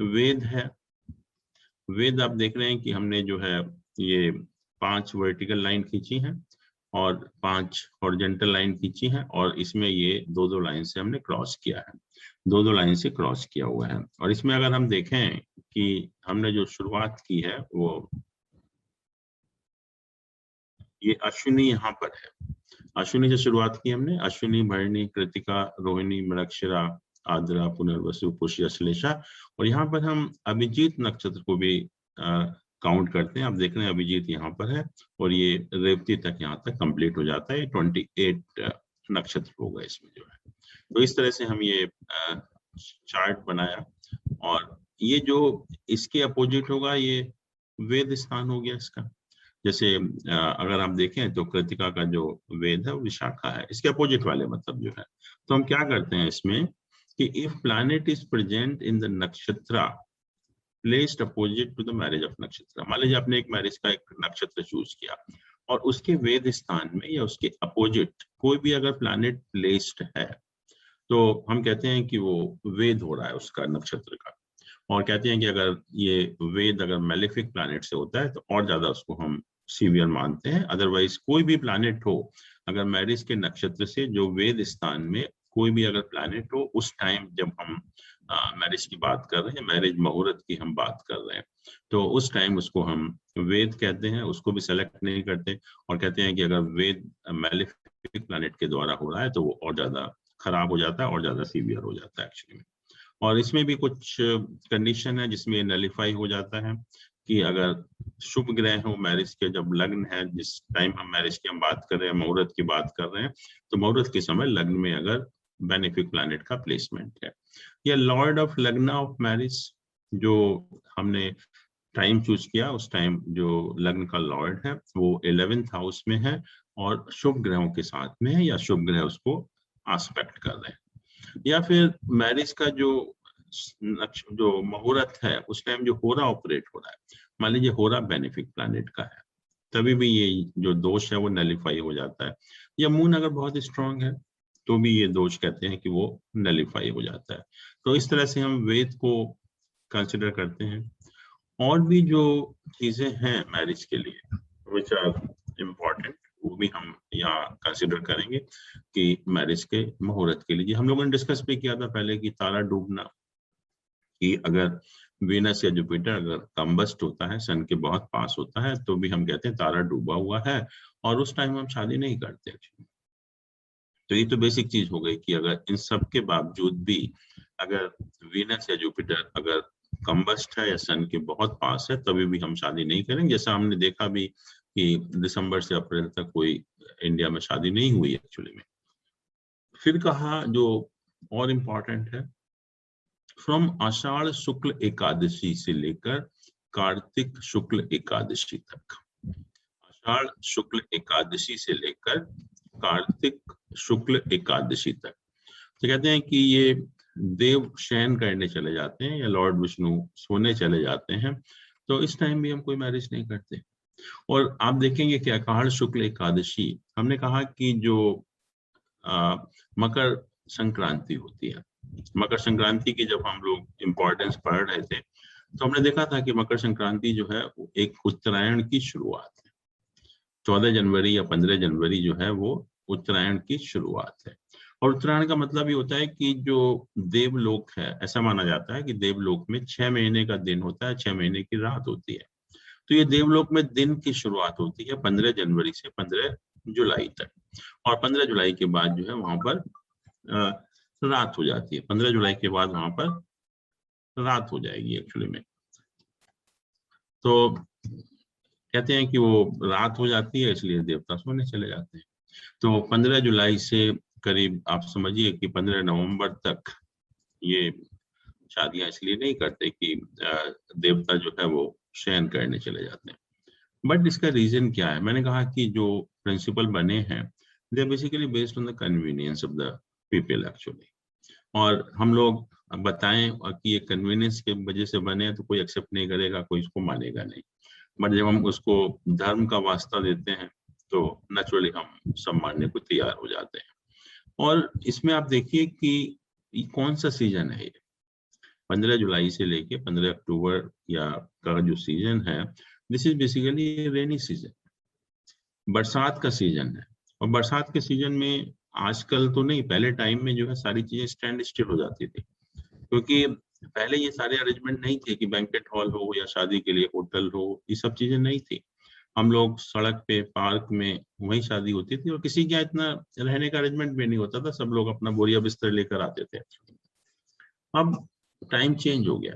वेद है। वेद आप देख रहे हैं कि हमने जो है ये 5 वर्टिकल लाइन खींची हैं और 5 हॉरिजॉन्टल लाइन खींची हैं, और इसमें ये 2-2 लाइन से हमने क्रॉस किया है, 2-2 लाइन से क्रॉस किया हुआ है। और इसमें अगर हम देखें कि हमने जो शुरुआत की है वो ये अश्विनी यहाँ पर है, अश्विनी से शुरुआत की हमने, अश्विनी, भरणी, कृतिका, रोहिणी, मृगशिरा, आद्रा, पुनर्वसु, पुष्य, श्लेषा, और यहाँ पर हम अभिजीत नक्षत्र को भी काउंट करते हैं। आप देख रहे हैं अभिजीत यहाँ पर है और ये रेवती तक यहाँ तक कंप्लीट हो जाता है। 28 नक्षत्र होगा इसमें जो है। तो इस तरह से हम ये चार्ट बनाया, और ये जो इसके अपोजिट होगा ये वेद स्थान हो गया इसका। जैसे अगर आप देखें तो कृतिका का जो वेद है वो विशाखा है, इसके अपोजिट वाले मतलब जो है। तो हम क्या करते हैं इसमें कि if planet is present in the nakshatra placed opposite to the marriage of nakshatra, मान लीजिए आपने एक मैरिज का एक नक्षत्र चूज किया और उसके वेद स्थान में या उसके अपोजिट कोई भी अगर प्लैनेट प्लेस्ड है तो हम कहते हैं कि वो वेद हो रहा है उसका नक्षत्र का। और कहते हैं कि अगर ये वेद अगर मेलेफिक प्लैनेट से होता है तो और ज्यादा उसको हम सीवियर मानते हैं। अदरवाइज कोई भी प्लैनेट हो अगर मैरिज के नक्षत्र से जो वेद स्थान में कोई भी अगर प्लैनेट हो, उस टाइम जब हम मैरिज की बात कर रहे हैं, मैरिज मुहूर्त की हम बात कर रहे हैं, तो उस टाइम उसको हम वेद कहते हैं, उसको भी सेलेक्ट नहीं करते और कहते हैं कि अगर वेद मेलेफिक प्लैनेट के द्वारा हो रहा है तो वो और ज्यादा खराब हो जाता है और ज्यादा सीवियर हो जाता है एक्चुअली में। और इसमें भी कुछ कंडीशन है जिसमें नलिफाई हो जाता है कि अगर शुभ ग्रह हो मैरिज के, जब लग्न है, जिस टाइम हम मैरिज की हम बात कर रहे हैं, मुहूर्त की बात कर रहे हैं, तो मुहूर्त के समय लग्न में अगर बेनिफिक प्लैनेट का प्लेसमेंट है, या लॉर्ड ऑफ लग्न ऑफ मैरिज, जो हमने टाइम चूज किया उस टाइम जो लग्न का लॉर्ड है वो 11th हाउस में है और शुभ ग्रहों के साथ में है, या शुभ ग्रह उसको आस्पेक्ट कर रहे हैं, या फिर मैरिज का जो मुहूर्त है उस टाइम जो होरा ऑपरेट हो रहा है, मान लीजिए होरा बेनिफिक प्लैनेट का है, तभी भी ये जो दोष है वो नलिफाई हो जाता है। या मून अगर बहुत स्ट्रांग है तो भी ये दोष कहते हैं कि वो नलिफाई हो जाता है। तो इस तरह से हम वेद को कंसिडर करते हैं। और भी जो चीजें हैं मैरिज के लिए विच आर इम्पोर्टेंट, वो भी हम यहाँ कंसिडर करेंगे कि मैरिज के मुहूर्त के लिए। हम लोगों ने डिस्कस भी किया था पहले कि तारा डूबना, कि अगर वीनस या जुपिटर अगर कंबस्ट होता है, सन के बहुत पास होता है, तो भी हम कहते हैं तारा डूबा हुआ है, और उस टाइम हम शादी नहीं करते। तो ये तो बेसिक चीज हो गई कि अगर इन सब के बावजूद भी अगर वीनस या जुपिटर अगर कंबस्ट है या सन के बहुत पास है, तभी भी हम शादी नहीं करेंगे। जैसा हमने देखा भी कि दिसंबर से अप्रैल तक कोई इंडिया में शादी नहीं हुई एक्चुअली में। फिर कहा जो और इम्पोर्टेंट है, फ्रॉम आषाढ़ शुक्ल एकादशी से लेकर कार्तिक शुक्ल एकादशी तक, आषाढ़ शुक्ल एकादशी से लेकर कार्तिक शुक्ल एकादशी तक, तो कहते हैं कि ये देव शयन करने चले जाते हैं या लॉर्ड विष्णु सोने चले जाते हैं, तो इस टाइम भी हम कोई मैरिज नहीं करते। और आप देखेंगे कि आषाढ़ शुक्ल एकादशी, हमने कहा कि जो मकर संक्रांति होती है, मकर संक्रांति की जब हम लोग इम्पोर्टेंस पढ़ रहे थे तो हमने देखा था कि मकर संक्रांति जो है एक उत्तरायण की शुरुआत है। 14 जनवरी या 15 जनवरी जो है वो उत्तरायण की शुरुआत है। और उत्तरायण का मतलब ये होता है कि जो देवलोक है, ऐसा माना जाता है कि देवलोक में 6 महीने का दिन होता है, 6 महीने की रात होती है। तो ये देवलोक में दिन की शुरुआत होती है 15 जनवरी से 15 जुलाई तक, और 15 जुलाई के बाद जो है वहां पर रात हो जाती है। 15 जुलाई के बाद वहां पर रात हो जाएगी एक्चुअली में। तो कहते हैं कि वो रात हो जाती है इसलिए देवता सोने चले जाते हैं। तो 15 जुलाई से करीब आप समझिए कि 15 नवंबर तक ये शादियां इसलिए नहीं करते कि देवता जो है वो शयन करने चले जाते हैं। बट इसका रीजन क्या है? मैंने कहा कि जो प्रिंसिपल बने हैं they are basically based on the convenience of the people actually. और हम लोग बताएं कि ये कन्वीनियंस के वजह से बने हैं तो कोई एक्सेप्ट नहीं करेगा, कोई इसको मानेगा नहीं। बट जब हम उसको धर्म का वास्ता देते हैं तो नेचुरली हम सब मानने को तैयार हो जाते हैं। और इसमें आप देखिए कि कौन सा सीजन है ये, 15 जुलाई से लेके 15 अक्टूबर या का जो सीजन है, this is basically rainy season, बरसात का सीजन है। और बरसात के सीजन में आजकल तो नहीं, पहले टाइम में जो है सारी चीजें स्टैंड स्टिल हो जाती थी, क्योंकि पहले ये सारे अरेंजमेंट नहीं थे कि बैंकेट हॉल हो या शादी के लिए होटल हो, ये सब चीजें नहीं थी। हम लोग सड़क पे, पार्क में, वहीं शादी होती थी और किसी का इतना रहने का अरेंजमेंट भी नहीं होता था, सब लोग अपना बोरिया बिस्तर लेकर आते थे। अब टाइम चेंज हो गया,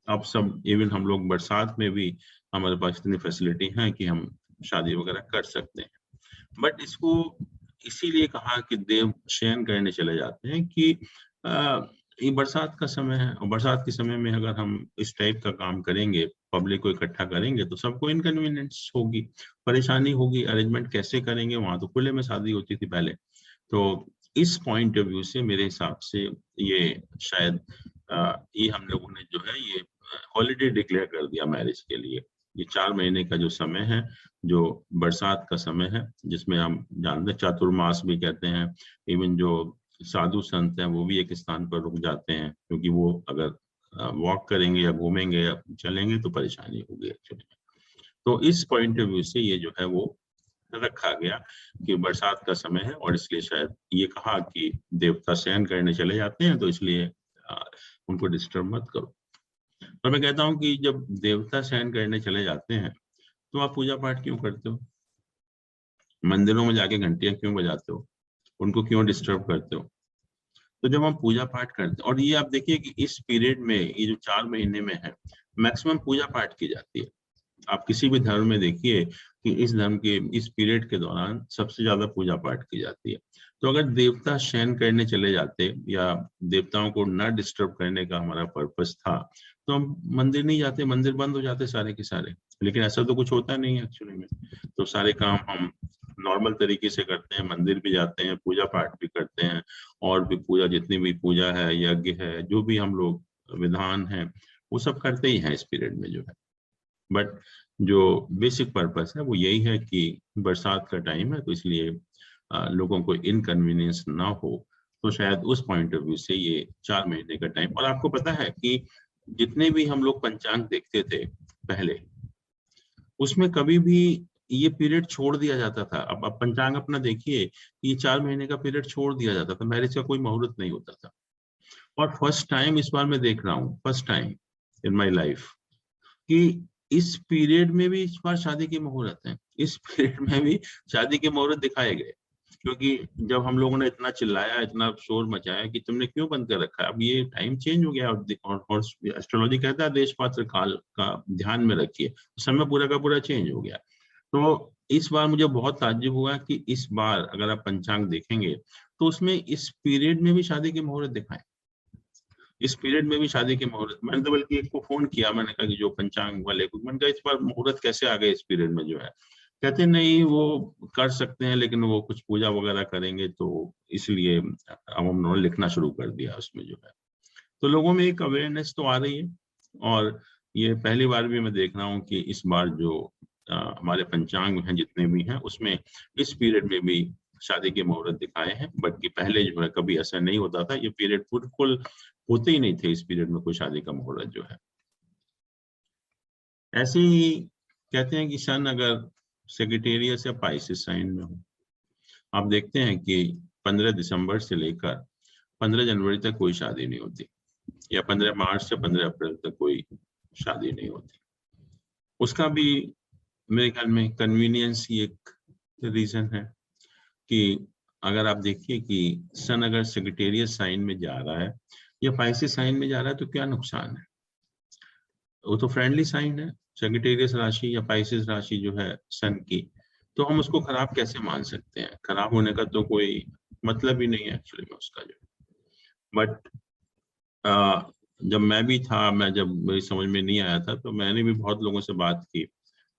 अब सब इवन हम लोग बरसात में भी हमारे पास इतनी फैसिलिटी है कि हम शादी वगैरह कर सकते हैं। बट इसको इसीलिए कहा कि देव शयन करने चले जाते हैं कि ये बरसात का समय है और बरसात के समय में अगर हम इस टाइप का काम करेंगे, पब्लिक को इकट्ठा करेंगे, तो सबको इनकन्वीनियंस होगी, परेशानी होगी। अरेंजमेंट कैसे करेंगे, वहां तो खुले में शादी होती थी पहले। तो इस पॉइंट ऑफ व्यू से मेरे हिसाब से ये शायद ये हम लोगों ने जो है ये हॉलीडे डिक्लेयर कर दिया मैरिज के लिए। ये 4 महीने का जो समय है, जो बरसात का समय है, जिसमें हम जानते हैं चातुर्मास भी कहते हैं। इवन जो साधु संत हैं वो भी एक स्थान पर रुक जाते हैं, क्योंकि वो अगर वॉक करेंगे या घूमेंगे या चलेंगे तो परेशानी होगी एक्चुअली। तो इस पॉइंट ऑफ व्यू से ये जो है वो रखा गया कि बरसात का समय है, और इसलिए शायद ये कहा कि देवता शयन करने चले जाते हैं, तो इसलिए उनको डिस्टर्ब मत करो। और मैं कहता हूँ कि जब देवता शयन करने चले जाते हैं तो आप पूजा पाठ क्यों करते हो? मंदिरों में जाके घंटियां क्यों बजाते हो? उनको क्यों डिस्टर्ब करते हो? तो जब हम पूजा पाठ करते हैं, और ये आप देखिए कि इस पीरियड में, ये जो 4 महीने में है, मैक्सिमम पूजा पाठ की जाती है। आप किसी भी धर्म में देखिए कि इस धर्म के इस पीरियड के दौरान सबसे ज्यादा पूजा पाठ की जाती है। तो अगर देवता शयन करने चले जाते या देवताओं को न डिस्टर्ब करने का हमारा पर्पस था, तो हम मंदिर नहीं जाते, मंदिर बंद हो जाते सारे के सारे। लेकिन ऐसा तो कुछ होता नहीं है एक्चुअली में। तो सारे काम हम नॉर्मल तरीके से करते हैं, मंदिर भी जाते हैं, पूजा पाठ भी करते हैं, और भी पूजा, जितनी भी पूजा है, यज्ञ है, जो भी हम लोग विधान है, वो सब करते ही हैं इस पीरियड में जो है। बट जो बेसिक पर्पस है वो यही है कि बरसात का टाइम है, तो इसलिए लोगों को इनकन्वीनियंस ना हो। तो शायद उस पॉइंट ऑफ व्यू से ये 4 महीने का टाइम। और आपको पता है कि जितने भी हम लोग पंचांग देखते थे पहले, उसमें कभी भी ये पीरियड छोड़ दिया जाता था। अब पंचांग अपना देखिए, ये 4 महीने का पीरियड छोड़ दिया जाता था, मैरिज का कोई मुहूर्त नहीं होता था। और फर्स्ट टाइम इस बार मैं देख रहा हूँ, first time in my life, कि इस पीरियड में भी इस बार शादी के मुहूर्त हैं, इस पीरियड में भी शादी के मुहूर्त दिखाए गए। क्योंकि जब हम लोगों ने इतना चिल्लाया, इतना शोर मचाया कि तुमने क्यों बंद कर रखा है, अब ये टाइम चेंज हो गया। और एस्ट्रोलॉजी कहता है देश पात्र काल का ध्यान में रखिए, समय पूरा का पूरा चेंज हो गया। तो इस बार मुझे बहुत ताज्जुब हुआ कि इस बार अगर आप पंचांग देखेंगे तो उसमें इस पीरियड में भी शादी के मुहूर्त दिखाए, इस पीरियड में भी शादी के मुहूर्त। मैंने तो बल्कि एक को फोन किया, मैंने कहा कि जो पंचांग वाले को, मैंने कहा इस बार मुहूर्त कैसे आ गए इस पीरियड में जो है? कहते नहीं, वो कर सकते हैं लेकिन वो कुछ पूजा वगैरह करेंगे, तो इसलिए अब उन्होंने लिखना शुरू कर दिया उसमें जो है। तो लोगों में एक अवेयरनेस तो आ रही है। और ये पहली बार भी मैं देख रहा हूँ कि इस बार जो हमारे पंचांग हैं जितने भी हैं, उसमें इस पीरियड में भी शादी के मुहूर्त दिखाए हैं। बट कि पहले जो है कभी ऐसा नहीं होता था, ये पीरियड बिल्कुल होते ही नहीं थे इस पीरियड में कोई शादी का मुहूर्त जो है। ऐसे ही कहते हैं कि सन अगर सेक्रेटेरियस या पाइसिस साइन में हो, आप देखते हैं कि 15 दिसंबर से लेकर 15 जनवरी तक कोई शादी नहीं होती, या 15 मार्च से 15 अप्रैल तक कोई शादी नहीं होती। उसका भी मेरे ख्याल में कन्वीनियंस ही एक रीजन है कि अगर आप देखिए कि सन अगर सेक्रेटेरियस साइन में जा रहा है या पाइसिस साइन में जा रहा है, तो क्या नुकसान है? वो तो फ्रेंडली साइन है, सेक्रेटेरियस राशि या पाइसिस राशि जो है सन की, तो हम उसको खराब कैसे मान सकते हैं? खराब होने का तो कोई मतलब ही नहीं है एक्चुअली में उसका जो। बट जब मैं भी था, मैं जब मेरी समझ में नहीं आया था, तो मैंने भी बहुत लोगों से बात की,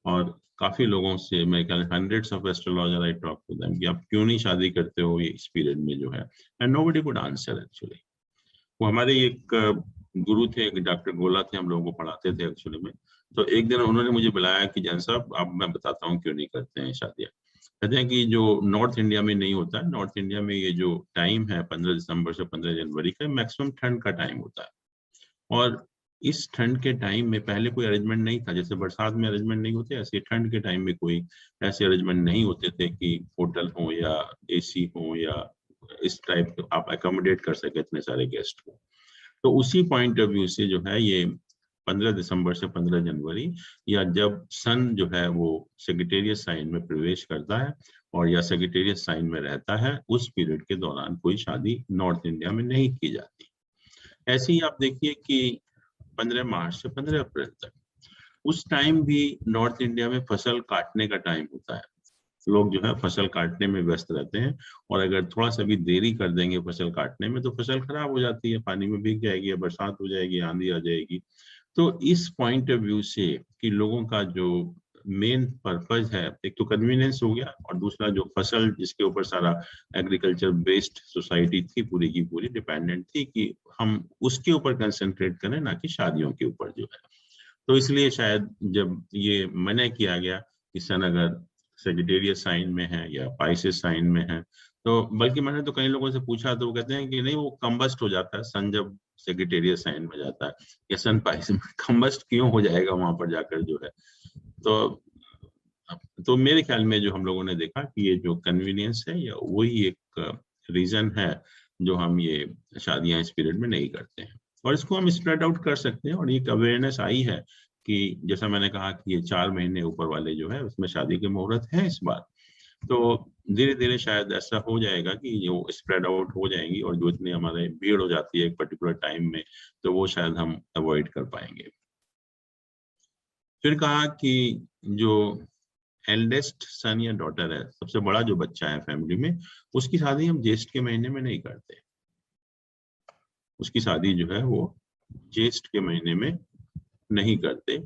और काफी लोगों से, मैं क्या, hundreds of astrologer I talk to them कि आप क्यों नहीं शादी करते हो ये इस पीरियड में जो है, and nobody could answer actually. वो हमारे एक गुरु थे, एक डॉक्टर गोला थे, हम लोगों को पढ़ाते थे एक्चुअली में। तो एक दिन उन्होंने मुझे बुलाया कि जैन साहब, अब मैं बताता हूँ क्यों नहीं करते हैं शादियाँ। कहते हैं कि जो नॉर्थ इंडिया में नहीं होता है, नॉर्थ इंडिया में ये जो टाइम है 15 दिसंबर से 15 जनवरी का, मैक्सिमम ठंड का टाइम होता है। और इस ठंड के टाइम में पहले कोई अरेंजमेंट नहीं था, जैसे बरसात में अरेंजमेंट नहीं होते, ऐसे ठंड के टाइम में कोई ऐसे अरेंजमेंट नहीं होते थे कि होटल हो या एसी हो या इस टाइप आप अकोमोडेट कर सके इतने सारे गेस्ट को। तो उसी पॉइंट ऑफ व्यू से जो है ये 15 दिसंबर से 15 जनवरी या जब सन जो है वो सेक्रेटेरिएट साइन में प्रवेश करता है और या सेक्रेटेरिएट साइन में रहता है, उस पीरियड के दौरान कोई शादी नॉर्थ इंडिया में नहीं की जाती। ऐसे ही आप देखिए कि 15 मार्च से 15 अप्रैल तक, उस टाइम भी नॉर्थ इंडिया में फसल काटने का टाइम होता है। लोग जो है फसल काटने में व्यस्त रहते हैं और अगर थोड़ा सा भी देरी कर देंगे फसल काटने में तो फसल खराब हो जाती है, पानी में भीग जाएगी या बरसात हो जाएगी, आंधी आ जाएगी। तो इस पॉइंट ऑफ व्यू से कि लोगों का जो मेन पर्पज है, एक तो कन्वीनियंस हो गया और दूसरा जो फसल जिसके ऊपर सारा एग्रीकल्चर बेस्ड सोसाइटी थी पूरी की पूरी डिपेंडेंट थी कि हम उसके ऊपर कंसंट्रेट करें ना कि शादियों के ऊपर जो है। तो इसलिए शायद जब ये मना किया गया कि सन अगर सेजिटेरियस साइन में है या पाइसेस साइन में है, तो बल्कि मैंने तो कई लोगों से पूछा तो वो कहते हैं कि नहीं वो कंबस्ट हो जाता है सन जब सेजिटेरियस साइन में जाता है, या सन पाइसेस में कंबस्ट क्यों हो जाएगा वहां पर जाकर जो है। तो मेरे ख्याल में जो हम लोगों ने देखा कि ये जो कन्वीनियंस है या वही एक रीजन है जो हम ये शादियां इस पीरियड में नहीं करते हैं, और इसको हम स्प्रेड आउट कर सकते हैं। और एक अवेयरनेस आई है कि जैसा मैंने कहा कि ये 4 महीने ऊपर वाले जो है उसमें शादी के मुहूर्त है इस बार, तो धीरे धीरे शायद ऐसा हो जाएगा कि जो स्प्रेड आउट हो जाएंगी और जो इतनी हमारे भीड़ हो जाती है एक पर्टिकुलर टाइम में, तो वो शायद हम अवॉइड कर पाएंगे। फिर कहा कि जो एल्डेस्ट सन या डॉटर है, सबसे बड़ा जो बच्चा है फैमिली में, उसकी शादी हम ज्येष्ठ के महीने में नहीं करते। उसकी शादी जो है वो ज्येष्ठ के महीने में नहीं करते,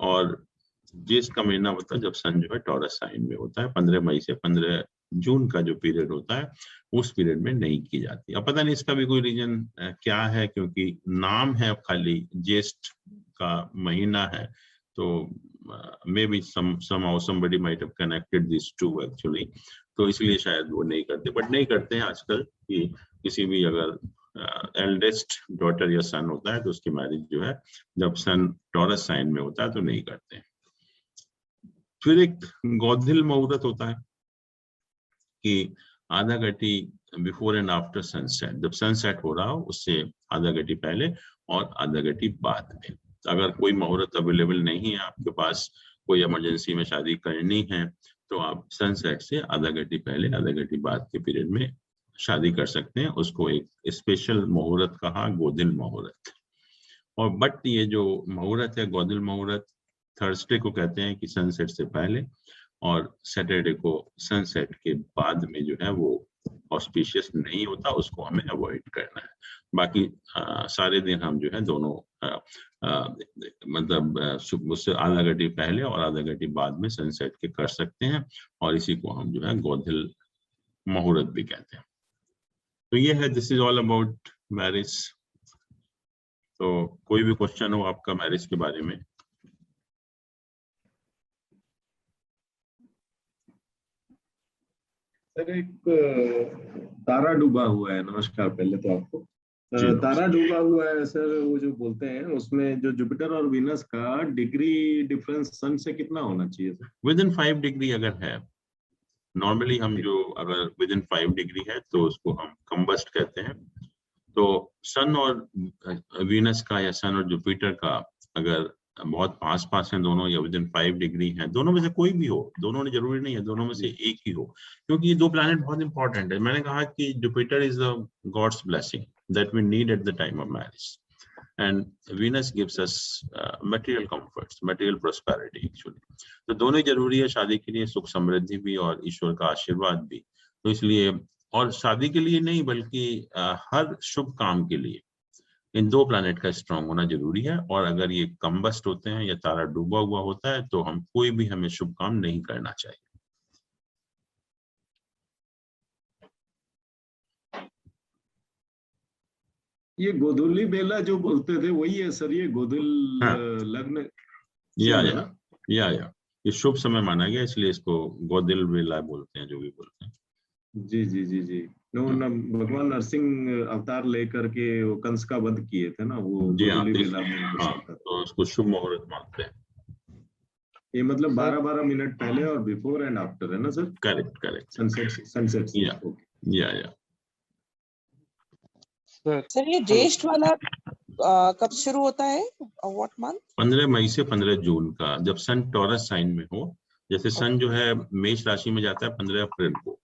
और ज्येष्ठ का महीना होता है जब सन जो है टॉरस साइन में होता है। 15 मई से 15 जून का जो पीरियड होता है उस पीरियड में नहीं की जाती। अब पता नहीं इसका भी कोई रीजन क्या है, क्योंकि नाम है खाली ज्येष्ठ का महीना है, तो maybe somehow somebody might have connected these two actually, तो इसलिए शायद वो नहीं करते। बट नहीं करते हैं आजकल कि किसी भी अगर एल्डेस्ट डॉटर या सन होता है तो उसकी मैरिज जो है जब सन टॉरस साइन में होता है तो नहीं करते हैं। फिर एक गोधिल मुहूर्त होता है कि आधा घंटी बिफोर एंड आफ्टर सनसेट, जब सनसेट हो रहा हो उससे आधा घंटी पहले और आधा घंटी बाद में। अगर कोई मुहूर्त अवेलेबल नहीं है आपके पास, कोई इमरजेंसी में शादी करनी है, तो आप सनसेट से आधा घंटी पहले आधा घंटी बाद के पीरियड में शादी कर सकते हैं। उसको एक स्पेशल मुहूर्त कहा गोधिल मुहूर्त। और बट ये जो मुहूर्त है गोधिल मुहूर्त, थर्सडे को कहते हैं कि सनसेट से पहले, और सैटरडे को सनसेट के बाद में जो है वो ऑस्पिशियस नहीं होता, उसको हमें अवॉइड करना है। बाकी सारे दिन हम जो है दोनों मतलब उससे आधा घंटे पहले और आधा घंटे बाद में सनसेट के कर सकते हैं, और इसी को हम जो है गोधिल मुहूर्त भी कहते हैं। तो ये है, this is all about marriage. तो कोई भी क्वेश्चन हो आपका मैरिज के बारे में? सर एक तारा डूबा हुआ है, नमस्कार पहले तो आपको। तारा डूबा हुआ है सर, वो जो बोलते हैं उसमें जो जुपिटर और वीनस का डिग्री डिफरेंस सन से कितना होना चाहिए सर? विद इन 5 डिग्री अगर है, नॉर्मली हम जो अगर विद इन 5 डिग्री है तो उसको हम कंबस्ट कहते हैं। तो सन और वीनस का या सन और जुपिटर का अगर बहुत पास पास हैं दोनों या विद इन 5 डिग्री हैं, दोनों में से कोई भी हो, दोनों ने जरूरी नहीं है दोनों में से एक ही हो, क्योंकि ये 2 प्लैनेट बहुत इंपॉर्टेंट है। मैंने कहा कि Jupiter is the God's blessing that we need at the time of marriage, and Venus gives us material comforts, material prosperity actually। तो दोनों ही जरूरी है शादी के लिए, सुख समृद्धि भी और ईश्वर का आशीर्वाद भी। तो इसलिए, और शादी के लिए नहीं बल्कि हर शुभ काम के लिए इन 2 प्लैनेट का स्ट्रांग होना जरूरी है। और अगर ये कंबस्ट होते हैं या तारा डूबा हुआ होता है तो हम कोई भी हमें शुभ काम नहीं करना चाहिए। ये गोधुली बेला जो बोलते थे वही है सर, ये गोधुल हाँ, लग्न या है ना? या ये शुभ समय माना गया, इसलिए इसको गोदिल बेला बोलते हैं, जो भी बोलते हैं। जी जी जी जी। भगवान नरसिंह अवतार लेकर के वो कंस का वध किए थे ना, वो जी हाँ, गोधूली तो बेला में वो हाँ, चलता था। तो उसको शुभ मुहूर्त मानते हैं। ये मतलब सर 12-12 मिनट पहले और बिफोर एंड आफ्टर है ना सर? Correct correct. सनसेट से। या ओके। या सर ये हेलो ज्येष्ठ वाला कब शुरू होता है, व्हाट मंथ? 15 मई से 15 जून का, जब सन टॉरस साइन में हो। जैसे सन जो है मेष राशि में जाता है 15 अप्रैल को,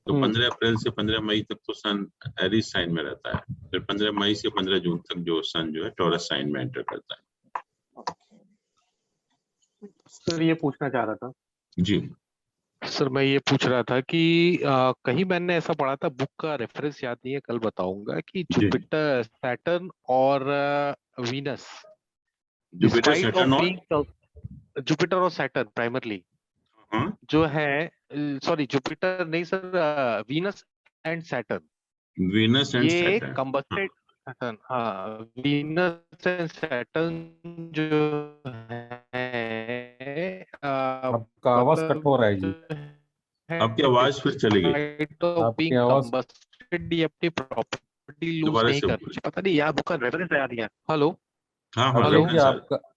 तो 15 अप्रैल से 15 मई तक तो सन एरीज साइन में रहता है। फिर 15 मई से 15 जून तक जो सन जो है टॉरस साइन में एंटर करता है। सर ये पूछना चाह रहा था। जी सर मैं ये पूछ रहा था कि कहीं मैंने ऐसा पढ़ा था, बुक का रेफरेंस याद नहीं है, कल बताऊंगा, कि जी। जुपिटर, सैटर्न और Venus, Jupiter despite of Saturn और बीइंग, जुपिटर और सैटर्न प्राइमरली हाँ जो है, सॉरी जुपिटर नहीं sir, Venus and Saturn, Venus and ये सैटर्न। कंबस्टेड, सैटर्न, हाँ, वीनस एंड सैटर्न जो है आपका आवाज कट हो रहा है जी। आपकी आवाज फिर चली गई, डिस्पाइट ऑफ आपकी बीइंग आवाज कंबस्टेड ये अपनी प्रॉपर्टी लूज दोबारा नहीं से कर, बोलिए। पता नहीं यहाँ बुक का रेफरेंस याद नहीं है। हेलो हाँ हाँ हेलो, देखिए रेफरेंस आ आपका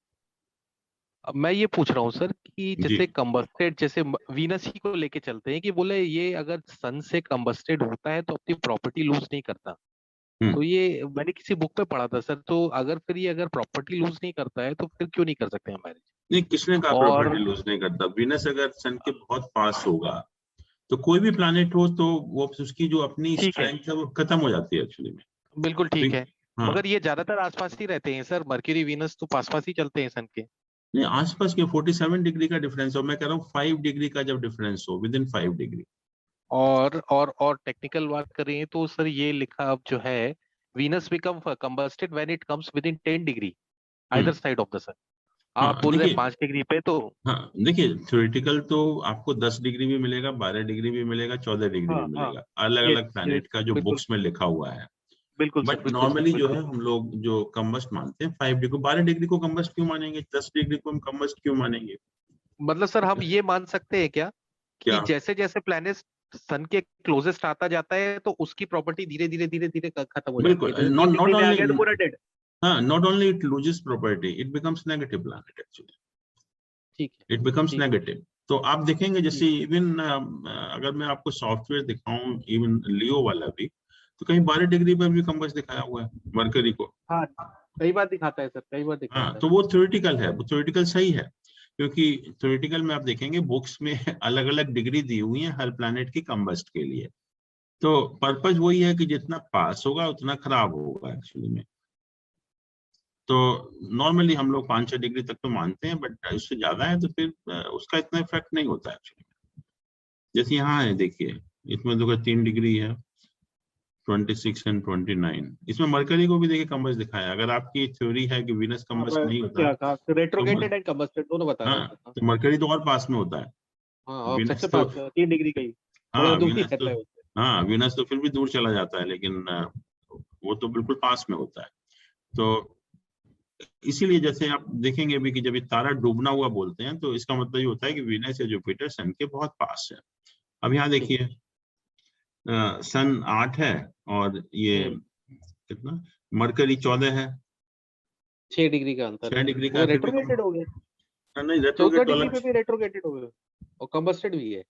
अब मैं ये पूछ रहा हूँ सर कि जी। जैसे कंबस्टेड, जैसे वीनस ही को लेके चलते हैं कि बोले ये अगर सन से कंबस्टेड होता है तो अपनी प्रॉपर्टी लूज नहीं करता, तो ये मैंने किसी बुक पे पढ़ा था सर। तो अगर फिर ये अगर प्रॉपर्टी लूज नहीं करता है तो फिर क्यों नहीं कर सकते हैं मैरिज? नहीं, किसने कहा और प्रॉपर्टी लूज नहीं करता? वीनस अगर सन के बहुत पास होगा तो कोई भी प्लैनेट हो तो वो उसकी जो अपनी ठीक है, स्ट्रेंथ है वो खत्म हो जाती है एक्चुअली में। बिल्कुल ठीक है, हाँ, मगर ये ज्यादातर आसपास ही रहते हैं सर, मर्क्यूरी वीनस तो पास पास ही चलते हैं सन के। नहीं आसपास के 47 डिग्री का डिफरेंस हो, मैं कह रहा हूँ 5 डिग्री का जब डिफरेंस हो, विद इन 5 डिग्री। और टेक्निकल बात करें तो सर ये लिखा अब जो है, Venus become combusted when it comes within 10 degree either side of the sun. आप हाँ बोल रहे हैं देखिए, 5 डिग्री पे तो, हाँ देखिए, थ्योरेटिकल तो आपको 10 डिग्री भी मिलेगा, 12 डिग्री भी मिलेगा, 14 डिग्री भी हाँ हाँ, मिलेगा, अलग ये अलग प्लैनेट का जो बिल्कुल बुक्स में लिखा हुआ है। बिल्कुल सर, बट बिल्कुल सर, नॉर्मली जो है बिल्कुल। हम लोग जो कम्बस्ट मानते हैं 5 डिग्री, 12 डिग्री को कम्बस्ट क्यों मानेंगे, 10 डिग्री को हम कम्बस्ट क्यों मानेंगे? मतलब सर हम ये मान सकते हैं क्या कि क्या? जैसे जैसे प्लैनेट सन के क्लोजेस्ट आता जाता है तो उसकी प्रॉपर्टी धीरे धीरे धीरे धीरे खत्म हो जाती है, बिल्कुल, जैसे नॉट 3 नॉट डिग्री में आ ओनली, गया तो पूरा डेड। हाँ, not only it loses property, it becomes negative planet actually, ठीक है, इट बिकम्स ठीक है, नेगेटिव। तो आप देखेंगे जैसे ठीक। इवन अगर मैं आपको सॉफ्टवेयर दिखाऊं, इवन लियो वाला भी, तो कहीं 12 डिग्री पर भी कम्बस्ट दिखाया हुआ है मरकरी को। हाँ, कई बार दिखाता है सर, कई बार दिखाता हाँ, है। तो वो थ्योरेटिकल है, वो थ्योरेटिकल सही है, क्योंकि थ्योरेटिकल में आप देखेंगे बुक्स में अलग अलग डिग्री दी हुई है हर प्लैनेट की कम्बस्ट के लिए। तो पर्पस वही है कि जितना पास होगा उतना खराब होगा एक्चुअली में। तो नॉर्मली हम लोग 5-6 डिग्री तक तो मानते हैं, बट इससे ज्यादा है तो फिर उसका इतना इफेक्ट नहीं होता एक्चुअली। जैसे यहाँ है देखिए, इसमें तो 3 डिग्री है, 26 एंड 29, इसमें मरकरी को भी देखिए कम्बस्ट दिखाया है। अगर आपकी थ्योरी है कि वीनस कम्बस्ट नहीं होता क्या कहा, तो रेट्रोगेटेड एंड कंबस्टेड दोनों बता रहा हाँ, है सर। तो मरकरी तो और पास में होता है। हाँ, और सबसे वीनस तो, पास 3 डिग्री का ही, थोड़ा हाँ दूर ही वीनस तो, रहता है उससे। हाँ वीनस तो फिर भी दूर चला जाता है, लेकिन वो तो बिल्कुल पास में होता है। तो इसीलिए जैसे आप देखेंगे भी कि जब ये तारा डूबना हुआ बोलते हैं तो इसका मतलब ये होता है कि वीनस या जुपिटर सन के बहुत पास है। अब यहाँ देखिए, सन 8 है और ये कितना, मरकरी 14 है, 6 डिग्री का अंतर 6 है, डिग्री का वो है, फिर भी कम। रेट्रोगेटेड हो गया। नहीं, 14 रेट्रोगेट तो डिग्री अलग। पे भी रेट्रोगेटेड हो गया और कंबस्टेड भी है।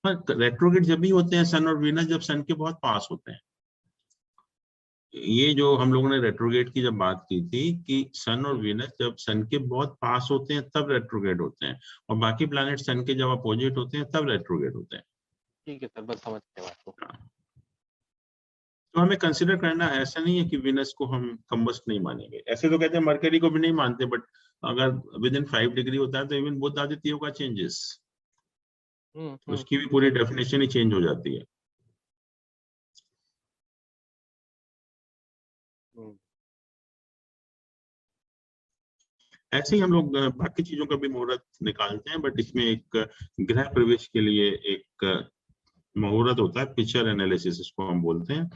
हाँ, रेट्रोगेट जब भी होते हैं सन और वीनस, जब सन के बहुत पास होते हैं। ये जो हम लोगों ने रेट्रोगेट की जब बात की थी कि सन और वीनस जब सन के बहुत पास होते हैं तब रेट्रोगेट होते हैं, और बाकी प्लैनेट सन के जब अपोजिट होते हैं तब रेट्रोगेट होते हैं। ठीक है सर, बस समझ गए बात को। तो हमें कंसिडर करना है, ऐसा नहीं है कि वीनस को हम कम्बस्ट नहीं मानेंगे। ऐसे तो कहते हैं मरकरी को भी नहीं मानते, बट अगर विद इन 5 डिग्री होता है तो इवन बुध आदित्य का चेंजेस, उसकी भी पूरी डेफिनेशन ही चेंज हो जाती है। ऐसे ही हम लोग बाकी चीजों का भी मुहूर्त निकालते हैं, बट इसमें एक ग्रह प्रवेश के लिए एक मुहूर्त होता है, पिक्चर एनालिसिस इसको हम बोलते हैं,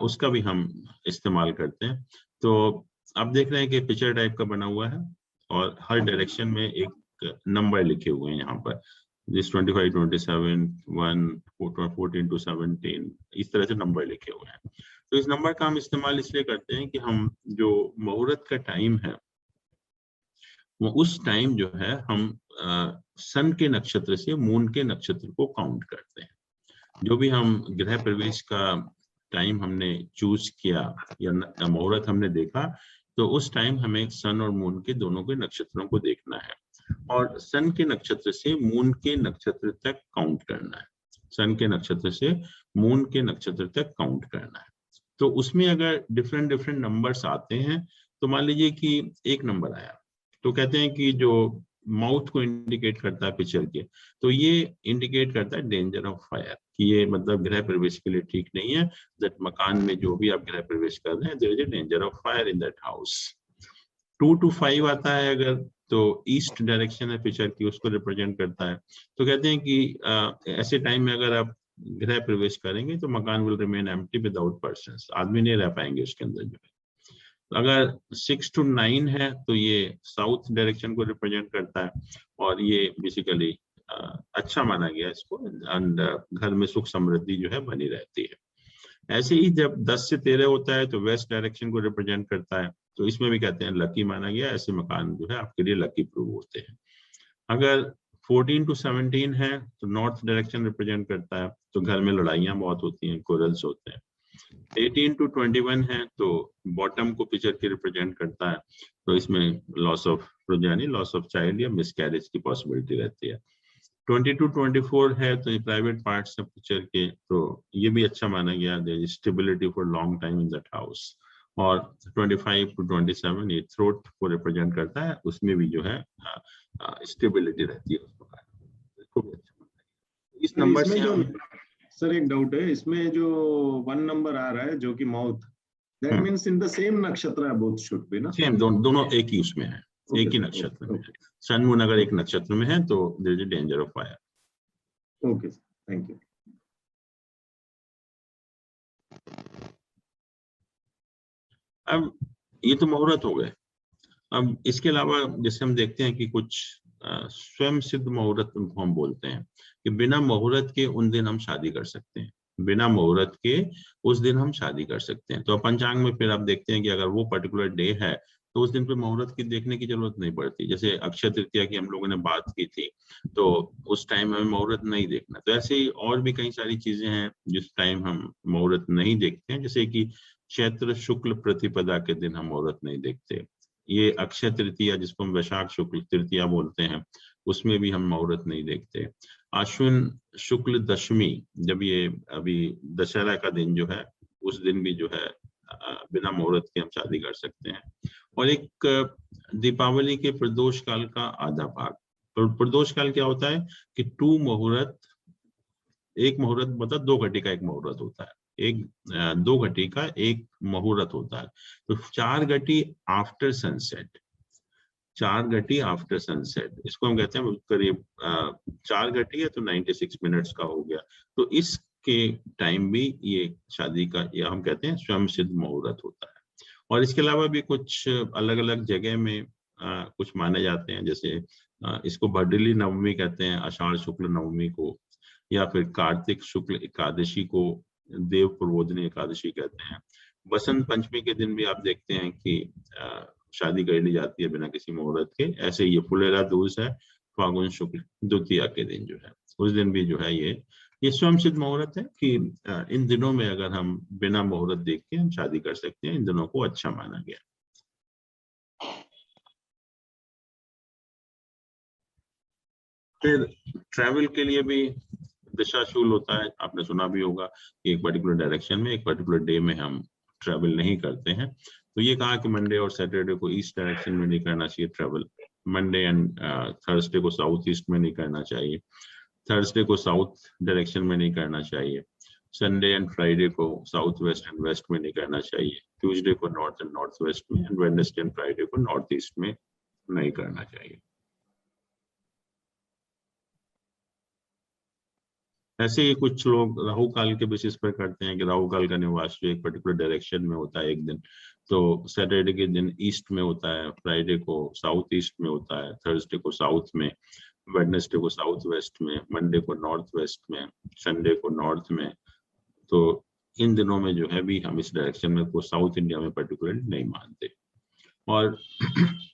उसका भी हम इस्तेमाल करते हैं। तो आप देख रहे हैं कि पिक्चर टाइप का बना हुआ है और हर डायरेक्शन में एक नंबर लिखे हुए हैं यहाँ पर। दिस 25, 27, 1, 14 to 17 इस तरह से नंबर लिखे हुए हैं। तो इस नंबर का हम इस्तेमाल इसलिए करते हैं कि हम जो मुहूर्त का टाइम है वो उस टाइम जो है हम सन के नक्षत्र से मून के नक्षत्र को काउंट करते हैं। जो भी हम गृह प्रवेश का टाइम हमने चूज किया या मुहूर्त हमने देखा, तो उस टाइम हमें सन और मून के दोनों के नक्षत्रों को देखना है और सन के नक्षत्र से मून के नक्षत्र तक काउंट करना है। सन के नक्षत्र से मून के नक्षत्र तक काउंट करना है। तो उसमें अगर डिफरेंट डिफरेंट नंबर्स आते हैं, तो मान लीजिए कि एक नंबर आया, तो कहते हैं कि जो माउथ को इंडिकेट करता है पिक्चर के, तो ये इंडिकेट करता है डेंजर ऑफ फायर, कि ये मतलब गृह प्रवेश के लिए ठीक नहीं है। दैट मकान में जो भी आप गृह प्रवेश कर रहे हैं, there is a danger of fire in that house. 2 to 5 आता है अगर, तो ईस्ट डायरेक्शन है पिक्चर की, उसको रिप्रेजेंट करता है। तो कहते हैं कि ऐसे टाइम में अगर आप गृह प्रवेश करेंगे तो मकान will remain empty without persons, आदमी नहीं रह पाएंगे उसके अंदर जो है। अगर 6 to 9 है तो ये साउथ डायरेक्शन को रिप्रेजेंट करता है और ये बेसिकली अच्छा माना गया इसको, एंड घर में सुख समृद्धि जो है बनी रहती है। ऐसे ही जब 10 से 13 होता है तो वेस्ट डायरेक्शन को रिप्रेजेंट करता है, तो इसमें भी कहते हैं लकी माना गया, ऐसे मकान जो है आपके लिए लकी प्रूव होते हैं। अगर 14 to 17 है तो नॉर्थ डायरेक्शन रिप्रेजेंट करता है, तो घर में लड़ाइयाँ बहुत होती हैं, कोरल्स होते हैं। 18 to 21 है तो बॉटम को पिक्चर के रिप्रेजेंट करता है, तो इसमें loss of progeny, loss of child या मिसकैरेज की पॉसिबिलिटी रहती है। 20 to 24 है तो ये प्राइवेट पार्ट्स है पिक्चर के, तो ये भी अच्छा माना गया, there is stability for long time in that house. और 25 to 27 ये थ्रोट को रिप्रेजेंट करता है, उसमें भी जो है स्टेबिलिटी रहती है उस प्रकार। इस नंबर से हम सर एक डाउट है, इसमें जो 1 नंबर आ रहा है जो कि mouth, that means in the same नक्षत्र है, बोथ शुड बी ना? सेम, दोनों एक ही उसमें है, एक ही नक्षत्र में है। सन मून अगर एक नक्षत्र में है तो there is a danger of fire. Okay, thank you. अब ये तो मुहूर्त हो गए। अब इसके अलावा जैसे हम देखते हैं कि कुछ स्वयं सिद्ध मुहूर्त उनको हम बोलते हैं, कि बिना मुहूर्त के उन दिन हम शादी कर सकते हैं, बिना मुहूर्त के उस दिन हम शादी कर सकते हैं। तो पंचांग में फिर आप देखते हैं कि अगर वो पर्टिकुलर डे है तो उस दिन पे मुहूर्त की देखने की जरूरत नहीं पड़ती। जैसे अक्षय तृतीया की हम लोगों ने बात की थी, तो उस टाइम हमें मुहूर्त नहीं देखना। तो ऐसे ही और भी कई सारी चीजें हैं जिस टाइम हम मुहूर्त नहीं देखते हैं, जैसे कि चैत्र शुक्ल प्रतिपदा के दिन हम मुहूर्त नहीं देखते। ये अक्षय तृतीया जिसको हम वैशाख शुक्ल तृतीया बोलते हैं, उसमें भी हम मुहूर्त नहीं देखते। आश्विन शुक्ल दशमी, जब ये अभी दशहरा का दिन जो है, उस दिन भी जो है बिना मुहूर्त के हम शादी कर सकते हैं। और एक दीपावली के प्रदोष काल का आधा भाग, तो प्रदोष काल क्या होता है कि 2 मुहूर्त, एक मुहूर्त मतलब 2 घटी का एक मुहूर्त होता है, एक 2 घटी का एक मुहूर्त होता है। तो 4 घटी आफ्टर सनसेट, 4 घटी आफ्टर सनसेट, इसको हम कहते हैं करीब 4 घटी है तो 96 मिनट्स का हो गया। तो इसके टाइम भी ये शादी का, या हम कहते हैं स्वयं सिद्ध मुहूर्त होता है। और इसके अलावा भी कुछ अलग अलग जगह में कुछ माने जाते हैं, जैसे इसको भद्रली नवमी कहते हैं, आषाढ़ शुक्ल नवमी को, या फिर कार्तिक शुक्ल एकादशी को देव प्रबोधनी एकादशी कहते हैं। बसंत पंचमी के दिन भी आप देखते हैं कि शादी कर ली जाती है बिना किसी मुहूर्त के। ऐसे ये फुलेरा दूज है, फागुन शुक्ल द्वितीया के दिन जो है, उस दिन भी जो है ये स्वयं सिद्ध मुहूर्त है कि इन दिनों में अगर हम बिना मुहूर्त देख के हम शादी कर सकते हैं, इन दिनों को अच्छा माना गया। फिर ट्रैवल के लिए भी दिशाशूल होता है, आपने सुना भी होगा कि एक पर्टिकुलर डायरेक्शन में एक पर्टिकुलर डे में हम ट्रैवल नहीं करते हैं। तो ये कहा कि मंडे और सैटरडे को ईस्ट डायरेक्शन में नहीं करना चाहिए ट्रैवल, मंडे एंड थर्सडे को साउथ ईस्ट में नहीं करना चाहिए, थर्सडे को साउथ डायरेक्शन में नहीं करना चाहिए, संडे एंड फ्राइडे को साउथ वेस्ट एंड वेस्ट में नहीं करना चाहिए, ट्यूसडे को नॉर्थ एंड नॉर्थ वेस्ट में, एंड वेडनेसडे एंड फ्राइडे को नॉर्थ ईस्ट में नहीं करना चाहिए। ऐसे ही कुछ लोग राहु काल के बेसिस पर करते हैं कि राहु काल का निवास जो एक पर्टिकुलर डायरेक्शन में होता है एक दिन, तो सैटरडे के दिन ईस्ट में होता है, फ्राइडे को साउथ ईस्ट में होता है, थर्सडे को साउथ में, वेडनेसडे को साउथ वेस्ट में, मंडे को नॉर्थ वेस्ट में, संडे को नॉर्थ में। तो इन दिनों में जो है भी हम इस डायरेक्शन में को साउथ इंडिया में पर्टिकुलर नहीं मानते। और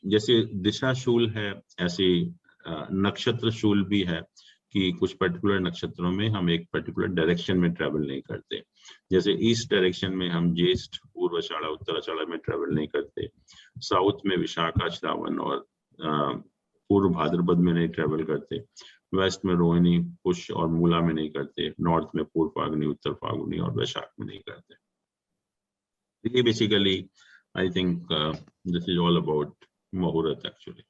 जैसे दिशा शूल है, ऐसे नक्षत्र शूल भी है कि कुछ पर्टिकुलर नक्षत्रों में हम एक पर्टिकुलर डायरेक्शन में ट्रेवल नहीं करते। जैसे ईस्ट डायरेक्शन में हम ज्येष्ठ, पूर्वाषाढ़ा, उत्तराषाढ़ा में ट्रेवल नहीं करते। साउथ में विशाखा, श्रावण और पूर्व भाद्रपद में नहीं ट्रेवल करते। वेस्ट में रोहिणी, पुष्य और मूला में नहीं करते। नॉर्थ में पूर्व फाल्गुनी, उत्तर फाल्गुनी और वैशाख में नहीं करते। ये basically I think this is all about मुहूर्त एक्चुअली।